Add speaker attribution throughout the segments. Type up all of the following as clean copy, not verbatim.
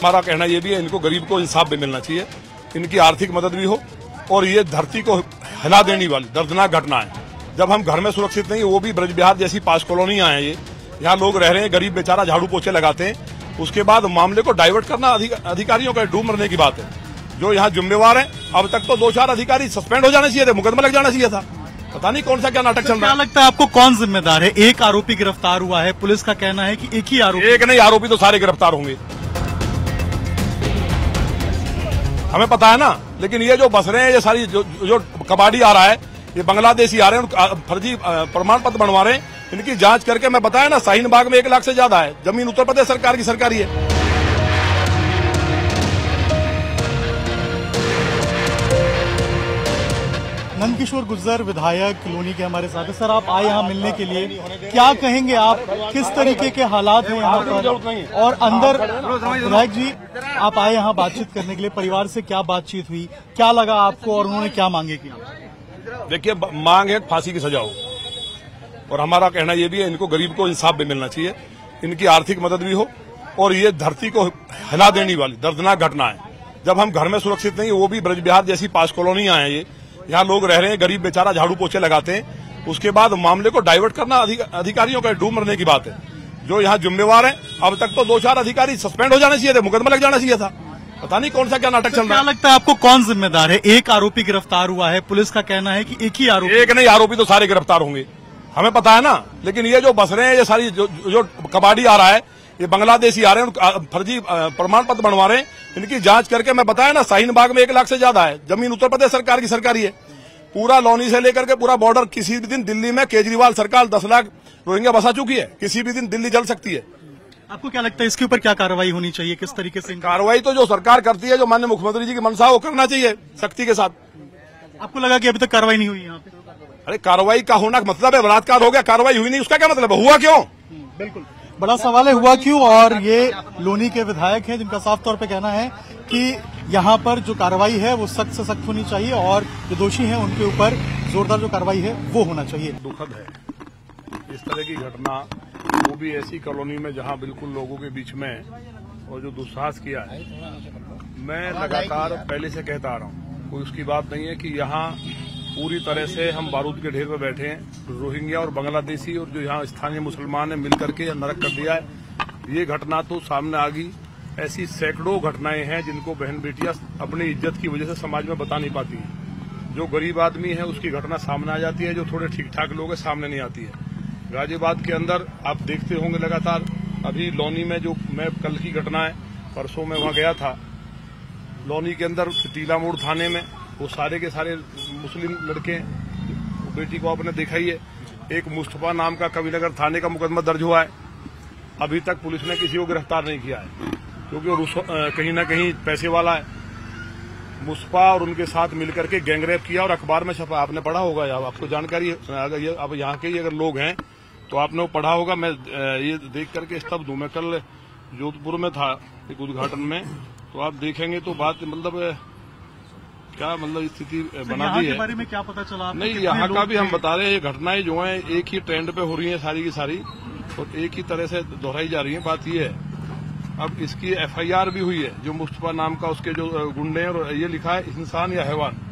Speaker 1: हमारा कहना ये भी है, इनको गरीब को इंसाफ भी मिलना चाहिए, इनकी आर्थिक मदद भी हो। और ये धरती को हिला देने वाली दर्दनाक घटना है। जब हम घर में सुरक्षित नहीं, वो भी ब्रज बिहार जैसी पास कॉलोनियां हैं, ये यहाँ लोग रह रहे हैं, गरीब बेचारा झाड़ू पोछे लगाते हैं, उसके बाद मामले को डाइवर्ट करना अधिकारियों का डूब मरने की बात है। जो यहाँ जिम्मेवार है, अब तक तो 2-4 अधिकारी सस्पेंड हो जाने चाहिए थे, मुकदमा लग जाना चाहिए था। पता नहीं कौन सा क्या नाटक चल रहा है।
Speaker 2: क्या लगता है आपको, कौन जिम्मेदार है? एक आरोपी गिरफ्तार हुआ है, पुलिस का कहना है कि एक ही आरोपी।
Speaker 1: एक नहीं, आरोपी तो सारे गिरफ्तार होंगे, हमें पता है ना। लेकिन ये जो बस रहे हैं, ये सारी जो कबाड़ी आ रहा है, ये बांग्लादेशी आ रहे हैं, फर्जी प्रमाण पत्र बनवा रहे हैं, इनकी जांच करके मैं बताया ना, शाहीन बाग में 1 लाख से ज्यादा है जमीन, उत्तर प्रदेश सरकार की सरकारी है।
Speaker 2: नंदकिशोर गुर्जर विधायक लोनी के हमारे साथ है। सर, आप आए यहाँ मिलने के लिए, क्या कहेंगे आप, किस तरीके के हालात हैं यहाँ पर? और अंदर विधायक जी, आप आए यहाँ बातचीत करने के लिए, परिवार से क्या बातचीत हुई, क्या लगा आपको और उन्होंने क्या मांगे की?
Speaker 1: देखिए, मांग है फांसी की सजा हो, और हमारा कहना ये भी है, इनको गरीब को इंसाफ भी मिलना चाहिए, इनकी आर्थिक मदद भी हो। और ये धरती को हिला देने वाली दर्दनाक घटना है। जब हम घर में सुरक्षित नहीं, वो भी ब्रज बिहार जैसी पास कॉलोनियां हैं, ये यहाँ लोग रह रहे हैं, गरीब बेचारा झाड़ू पोछे लगाते हैं, उसके बाद मामले को डाइवर्ट करना अधिकारियों का डूब मरने की बात है। जो यहाँ जिम्मेवार है, अब तक तो 2-4 अधिकारी सस्पेंड हो जाने चाहिए थे, मुकदमा लग जाना चाहिए था। पता नहीं कौन सा क्या नाटक चल रहा है।
Speaker 2: क्या लगता है आपको, कौन जिम्मेदार है? एक आरोपी गिरफ्तार हुआ है, पुलिस का कहना है कि एक ही आरोपी।
Speaker 1: एक नहीं, आरोपी तो सारे गिरफ्तार होंगे, हमें पता है ना। लेकिन ये जो बस रहे हैं, ये सारी जो कबाड़ी आ रहा है, ये बांग्लादेशी आ रहे हैं, फर्जी प्रमाण पत्र बनवा रहे हैं, इनकी जांच करके मैं बताया ना, शाहीन बाग में 1 लाख से ज्यादा है जमीन, उत्तर प्रदेश सरकार की सरकारी है। पूरा लौनी से लेकर के पूरा बॉर्डर, किसी भी दिन दिल्ली में केजरीवाल सरकार 10 लाख रोहिंग्या बसा चुकी है, किसी भी दिन दिल्ली जल सकती है।
Speaker 2: आपको क्या लगता है इसके ऊपर क्या कार्रवाई होनी चाहिए, किस तरीके से?
Speaker 1: कार्रवाई तो जो सरकार करती है, जो माननीय मुख्यमंत्री जी की मंशा, वो करना चाहिए सख्ती के साथ।
Speaker 2: आपको लगा कि अभी तक कार्रवाई नहीं हुई यहाँ पे?
Speaker 1: अरे कार्रवाई का होना मतलब है, बलात्कार हो गया, कार्रवाई हुई नहीं, उसका क्या मतलब है? हुआ क्यों?
Speaker 2: बिल्कुल, बड़ा सवाल है, हुआ क्यों? और ये लोनी के विधायक हैं, जिनका साफ तौर पे कहना है कि यहाँ पर जो कार्रवाई है वो सख्त से सख्त होनी चाहिए, और जो दोषी हैं उनके ऊपर जोरदार जो कार्रवाई है वो होना चाहिए।
Speaker 1: दुखद है इस तरह की घटना, वो भी ऐसी कॉलोनी में जहाँ बिल्कुल लोगों के बीच में, और जो दुस्साहस किया है। मैं लगातार पहले से कहता आ रहा हूँ, कोई उसकी बात नहीं है कि यहाँ पूरी तरह से हम बारूद के ढेर पर बैठे हैं। रोहिंग्या और बांग्लादेशी और जो यहाँ स्थानीय मुसलमान ने मिलकर के नरक कर दिया है। ये घटना तो सामने आ गई, ऐसी सैकड़ों घटनाएं हैं जिनको बहन बेटियां अपनी इज्जत की वजह से समाज में बता नहीं पाती हैं। जो गरीब आदमी है उसकी घटना सामने आ जाती है, जो थोड़े ठीक ठाक लोग हैं सामने नहीं आती है। गाजियाबाद के अंदर आप देखते होंगे लगातार, अभी लौनी में जो मैं कल की घटना है, परसों में वहां गया था, लौनी के अंदर टीला मोड़ थाने में वो सारे के सारे मुस्लिम लड़के, बेटी को आपने देखा ही है। एक मुस्तफा नाम का कविनगर थाने का मुकदमा दर्ज हुआ है, अभी तक पुलिस ने किसी को गिरफ्तार नहीं किया है, क्योंकि वो कहीं ना कहीं पैसे वाला है। मुस्तफा और उनके साथ मिलकर के गैंगरेप किया और अखबार में छपा, आपने पढ़ा होगा या आपको जानकारी है, अगर अब यहाँ के ही अगर लोग हैं तो आपने वो पढ़ा होगा। मैं ये देख करके स्तब्ध हूं। मैं कल जोधपुर में था एक उद्घाटन में, तो आप देखेंगे तो बात मतलब क्या मतलब स्थिति बना दी है।
Speaker 2: बारे में क्या पता चला?
Speaker 1: नहीं, यहाँ का भी हम बता रहे हैं, ये घटनाएं जो हैं एक ही ट्रेंड पे हो रही हैं सारी की सारी, और एक ही तरह से दोहराई जा रही है। बात ये है, अब इसकी FIR भी हुई है, जो मुस्तफा नाम का उसके जो गुंडे हैं, और ये लिखा है इंसान या हैवान।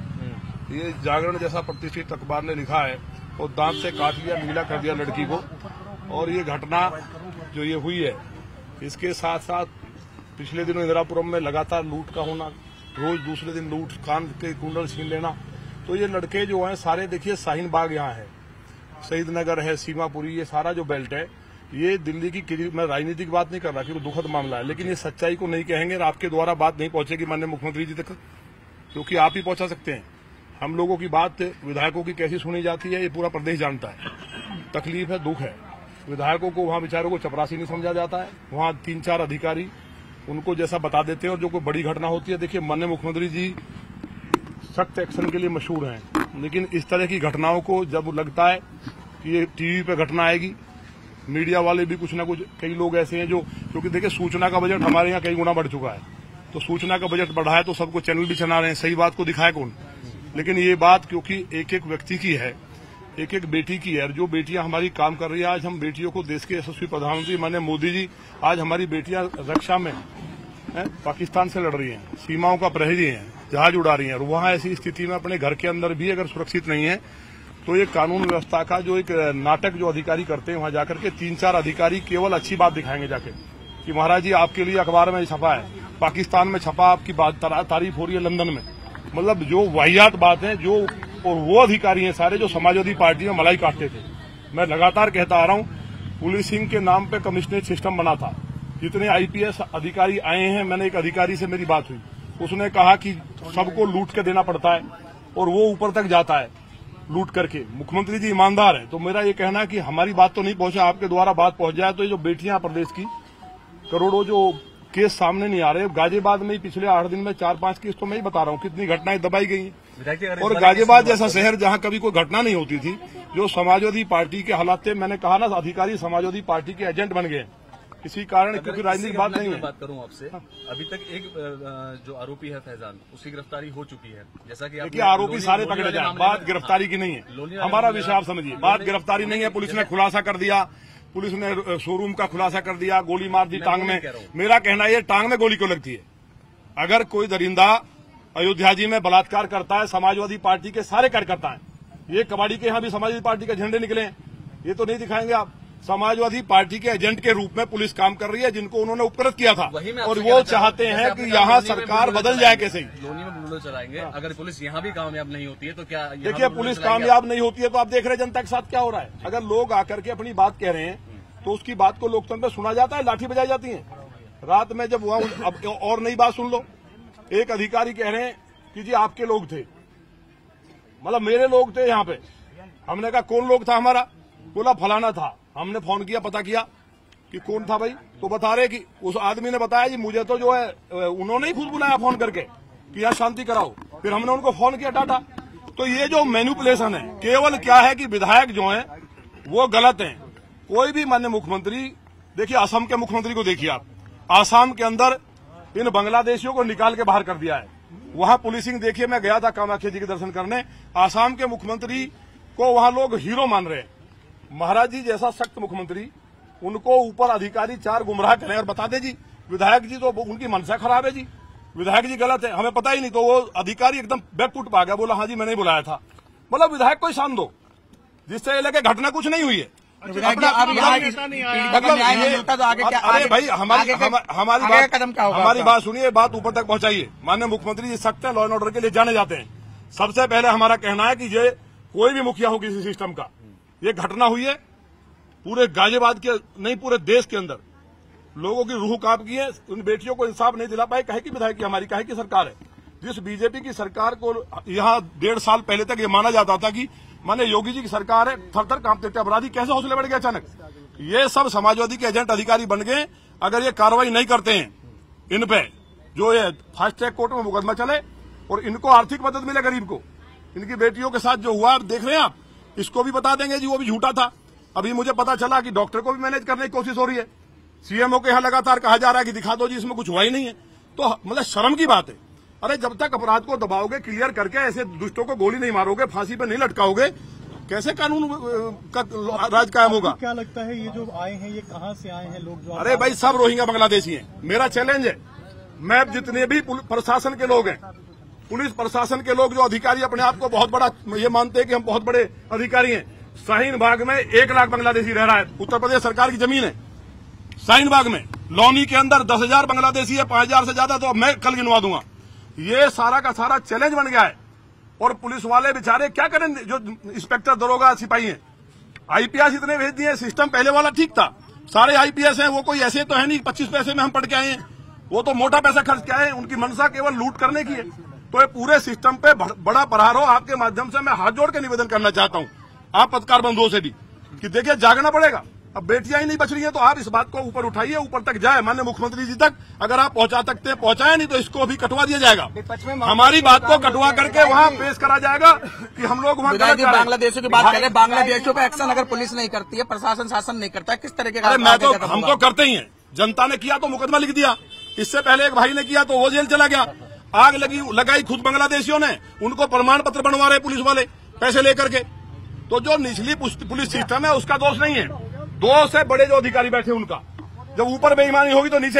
Speaker 1: ये जागरण जैसा प्रतिष्ठित अखबार ने लिखा है, और दांत से काट दिया, नीला कर दिया लड़की को। और ये घटना जो ये हुई है, इसके साथ साथ पिछले दिनों इंदिरापुरम में लगातार लूट का होना, रोज दूसरे दिन लूट, कान के कुंडल छीन लेना। तो ये लड़के जो हैं सारे, देखिए शाहीन बाग यहाँ है, शहीद नगर है, सीमापुरी, ये सारा जो बेल्ट है, ये दिल्ली की, मैं राजनीतिक बात नहीं कर रहा क्योंकि दुखद मामला है, लेकिन ये सच्चाई को नहीं कहेंगे और आपके द्वारा बात नहीं पहुंचेगी माननीय मुख्यमंत्री जी तक, क्योंकि आप ही पहुंचा सकते हैं। हम लोगों की बात विधायकों की कैसी सुनी जाती है ये पूरा प्रदेश जानता है। तकलीफ है, दुख है। विधायकों को वहां बेचारों को चपरासी नहीं समझा जाता है, वहां 3-4 अधिकारी उनको जैसा बता देते हैं, और जो कोई बड़ी घटना होती है, देखिए माननीय मुख्यमंत्री जी सख्त एक्शन के लिए मशहूर हैं, लेकिन इस तरह की घटनाओं को जब लगता है कि ये टीवी पे घटना आएगी, मीडिया वाले भी कुछ ना कुछ, कई लोग ऐसे हैं जो, क्योंकि देखिए सूचना का बजट हमारे यहाँ कई गुना बढ़ चुका है, तो सूचना का बजट बढ़ा है तो सबको चैनल भी चला रहे हैं, सही बात को दिखाए कौन। लेकिन ये बात क्योंकि एक एक व्यक्ति की है, एक एक बेटी की है, जो बेटियां हमारी काम कर रही है, आज हम बेटियों को, देश के यशस्वी प्रधानमंत्री माननीय मोदी जी आज हमारी बेटियां रक्षा में पाकिस्तान से लड़ रही हैं, सीमाओं का प्रहरी हैं, जहाज उड़ा रही हैं, और वहां ऐसी स्थिति में अपने घर के अंदर भी अगर सुरक्षित नहीं है तो ये कानून व्यवस्था का जो एक नाटक जो अधिकारी करते हैं, वहां जाकर के 3-4 अधिकारी केवल अच्छी बात दिखाएंगे जाके कि महाराज जी आपके लिए अखबार में छपा है, पाकिस्तान में छपा, आपकी बात तारीफ हो रही है लंदन में। मतलब जो वाहियात बात है, जो और वो अधिकारी हैं सारे जो समाजवादी पार्टी में मलाई काटते थे। मैं लगातार कहता आ रहा हूं, पुलिसिंग के नाम पे कमिश्नरेट सिस्टम बना था। जितने आईपीएस अधिकारी आए हैं, मैंने एक अधिकारी से मेरी बात हुई, उसने कहा कि सबको लूट के देना पड़ता है और वो ऊपर तक जाता है लूट करके। मुख्यमंत्री जी ईमानदार है, तो मेरा ये कहना है कि हमारी बात तो नहीं पहुंचा, आपके द्वारा बात पहुंच जाए तो ये जो बेटियां प्रदेश की करोड़ों जो केस सामने नहीं आ रहे। गाजियाबाद में ही पिछले 8 दिन में 4-5 केस तो मैं ही बता रहा हूँ कितनी घटनाएं दबाई गई हैं। और गाजियाबाद जैसा शहर जहां कभी कोई घटना नहीं होती थी, जो समाजवादी पार्टी के हालात थे, मैंने कहा ना अधिकारी समाजवादी पार्टी के एजेंट बन गए इसी कारण, क्योंकि राजनीतिक बात नहीं है।
Speaker 3: बात करूं आपसे, अभी तक एक जो आरोपी है फैजान, उसकी गिरफ्तारी हो चुकी है। जैसा कि देखिए
Speaker 1: आरोपी सारे पकड़े जाए, बात गिरफ्तारी की नहीं है। हमारा विषय आप समझिए, बात गिरफ्तारी नहीं है। पुलिस ने खुलासा कर दिया, पुलिस ने शोरूम का खुलासा कर दिया, गोली मार दी टांग में। मेरा कहना है टांग में गोली क्यों लगती है? अगर कोई दरिंदा अयोध्या जी में बलात्कार करता है, समाजवादी पार्टी के सारे कार्यकर्ता हैं, ये कबाड़ी के यहाँ भी समाजवादी पार्टी के झंडे निकले हैं, ये तो नहीं दिखाएंगे आप। समाजवादी पार्टी के एजेंट के रूप में पुलिस काम कर रही है, जिनको उन्होंने उपकृत किया था, और वो चाहते हैं कि यहाँ सरकार बदल जाए। कैसे
Speaker 3: लोनी में बुलडोजर चलाएंगे? अगर पुलिस यहाँ भी कामयाब नहीं होती है तो क्या?
Speaker 1: देखिए पुलिस कामयाब नहीं होती है तो आप देख रहे हैं जनता के साथ क्या हो रहा है। अगर लोग आकर के अपनी बात कह रहे हैं तो उसकी बात को लोकतंत्र में सुना जाता है, लाठी बजाई जाती है। रात में जब वहां अब और नई बात सुन लो, एक अधिकारी कह रहे हैं कि जी आपके लोग थे, मतलब मेरे लोग थे यहाँ पे। हमने कहा कौन लोग था हमारा? बोला फलाना था। हमने फोन किया, पता किया कि कौन था भाई, तो बता रहे कि उस आदमी ने बताया जी मुझे तो जो है उन्होंने ही खुद बुलाया फोन करके कि यहाँ शांति कराओ। फिर हमने उनको फोन किया, डाटा। तो ये जो मैनिपुलेशन है, केवल क्या है कि विधायक जो है वो गलत है। कोई भी माननीय मुख्यमंत्री, देखिए असम के मुख्यमंत्री को देखिए आप, आसाम के अंदर इन बांग्लादेशियों को निकाल के बाहर कर दिया है। वहां पुलिसिंग देखिए, मैं गया था कामाख्या जी के दर्शन करने, आसाम के मुख्यमंत्री को वहां लोग हीरो मान रहे हैं। महाराज जी जैसा सख्त मुख्यमंत्री, उनको ऊपर अधिकारी 4 गुमराह करें और बता दे जी विधायक जी तो उनकी मनसा खराब है जी, विधायक जी गलत है, हमें पता ही नहीं। तो वो अधिकारी एकदम बैकफुट पा गया, बोला हाँ जी मैंने ही बुलाया था। मतलब विधायक को ही शान दो जिससे ये लगे घटना कुछ नहीं हुई है। अरे भाई हमारी बात सुनिए, बात ऊपर तक पहुंचाइए। माननीय मुख्यमंत्री जी सख्त है, लॉ एंड ऑर्डर के लिए जाने जाते हैं। सबसे पहले हमारा कहना है कि ये कोई भी मुखिया हो किसी सिस्टम का, ये घटना हुई है पूरे गाजियाबाद के नहीं पूरे देश के अंदर, लोगों की रूह कांप गई है। उन बेटियों को इंसाफ नहीं दिला पाए। कहे की विधायक की हमारी कहे की सरकार है। जिस बीजेपी की सरकार को यहाँ 1.5 साल पहले तक ये माना जाता था कि माने योगी जी की सरकार है, थर-थर कांपते थे। अपराधी कैसे हौसले बढ़ गए अचानक? ये सब समाजवादी के एजेंट अधिकारी बन गए। अगर ये कार्रवाई नहीं करते हैं इन पे, जो ये फास्ट ट्रैक कोर्ट में मुकदमा चले और इनको आर्थिक मदद मिले गरीब को, इनकी बेटियों के साथ जो हुआ आप देख रहे हैं, आप इसको भी बता देंगे जी वो भी झूठा था। अभी मुझे पता चला कि डॉक्टर को भी मैनेज करने की कोशिश हो रही है। सीएमओ के यहाँ लगातार कहा जा रहा है कि दिखा दो जी इसमें कुछ हुआ ही नहीं है। तो मतलब शर्म की बात है। अरे जब तक अपराध को दबाओगे, क्लियर करके ऐसे दुष्टों को गोली नहीं मारोगे, फांसी पे नहीं लटकाओगे, कैसे कानून का राज कायम होगा?
Speaker 2: क्या लगता है ये जो आए हैं ये कहाँ से आए हैं लोग? जो
Speaker 1: अरे भाई सब रोहिंग्या बांग्लादेशी हैं। मेरा चैलेंज है, मैं जितने भी प्रशासन के लोग हैं, पुलिस प्रशासन के लोग जो अधिकारी अपने आप को बहुत बड़ा ये मानते हैं कि हम बहुत बड़े अधिकारी हैं। शाहीन बाग में 1 लाख बांग्लादेशी रह रहा है। उत्तर प्रदेश सरकार की जमीन है शाहीन बाग में। लौनी के अंदर 10,000 बांग्लादेशी है, 5,000 से ज्यादा तो मैं कल गिनवा दूंगा। ये सारा का सारा चैलेंज बन गया है। और पुलिस वाले बेचारे क्या करें, जो इंस्पेक्टर दरोगा सिपाही हैं, आईपीएस इतने भेज दिए। सिस्टम पहले वाला ठीक था, सारे आईपीएस हैं, वो कोई ऐसे तो है नहीं 25 पैसे में हम पढ़ के आए हैं, वो तो मोटा पैसा खर्च के आए हैं। उनकी मंशा केवल लूट करने की है। तो ये पूरे सिस्टम पे बड़ा प्रहार हो। आपके माध्यम से मैं हाथ जोड़ के निवेदन करना चाहता हूं आप पत्रकार बंधुओं से भी कि देखिए जागना पड़ेगा। अब बेटियां ही नहीं बच रही हैं तो आप इस बात को ऊपर उठाइए, ऊपर तक जाए माननीय मुख्यमंत्री जी तक। अगर आप पहुंचा सकते हैं पहुंचाए, नहीं तो इसको भी कटवा दिया जाएगा। हमारी बात को कटवा करके वहां पेश करा जाएगा कि हम लोग वहां
Speaker 4: बांग्लादेशों की बात करें, बांग्लादेशों पे एक्शन अगर पुलिस नहीं करती है, प्रशासन शासन नहीं करता, किस तरीके का?
Speaker 1: हम तो करते ही हैं। जनता ने किया तो मुकदमा लिख दिया, इससे पहले एक भाई ने किया तो वो जेल चला गया। आग लगाई खुद बांग्लादेशियों ने, उनको प्रमाण पत्र बनवा रहे पुलिस वाले पैसे लेकर के। तो जो निचली पुलिस सिस्टम है उसका दोष नहीं है, 2 से बड़े जो अधिकारी बैठे उनका। जब ऊपर बेईमानी होगी तो नीचे